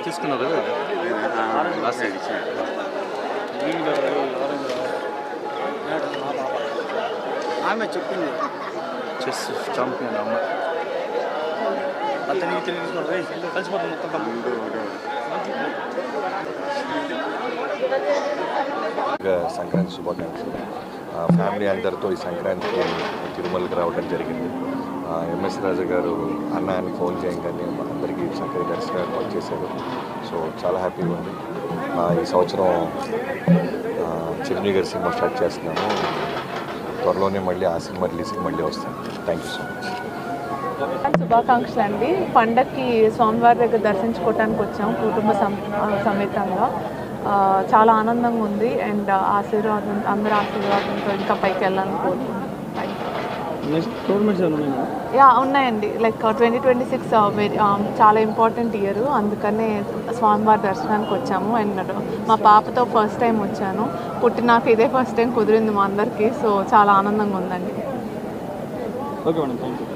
తీసుకున్నారు ఆమె చెప్పింది చెస్ ఛాంపియన్ అమ్మ అతనికి తెలియదు కలిసిపోతుంది మొత్తం సంక్రాంతి శుభాకాంక్షలు. ఫ్యామిలీ అందరితో ఈ సంక్రాంతికి తిరుమలకి రావడం జరిగింది. ఎంఎస్ రాజా గారు అన్న అని ఫోన్ చేయగానే అందరికీ చక్కగా దర్శనం ఏర్పాటు చేశారు. సో చాలా హ్యాపీగా ఉంది. ఈ సంవత్సరం చిరంజీవి గారి సినిమా స్టార్ట్ చేస్తున్నాము. త్వరలోనే మళ్ళీ ఆ సినిమా రిలీజ్కి మళ్ళీ వస్తాను. Thank you so much. శుభాకాంక్షలు అండి. పండగకి స్వామివారి దగ్గర దర్శించుకోవడానికి వచ్చాం కుటుంబ సమేతంగా. చాలా ఆనందంగా ఉంది అండ్ ఆశీర్వాదం అందరి ఆశీర్వాదంతో ఇంకా పైకి వెళ్ళాలని కోరుకుంటున్నాను. ఉన్నాయండి. లైక్ 2026 చాలా ఇంపార్టెంట్ ఇయర్, అందుకనే స్వామివారి దర్శనానికి వచ్చాము. అండ్ మా పాపతో ఫస్ట్ టైం వచ్చాను. పుట్టినాక ఇదే ఫస్ట్ టైం కుదిరింది మా అందరికీ. సో చాలా ఆనందంగా ఉందండి. Okay madam, thank you.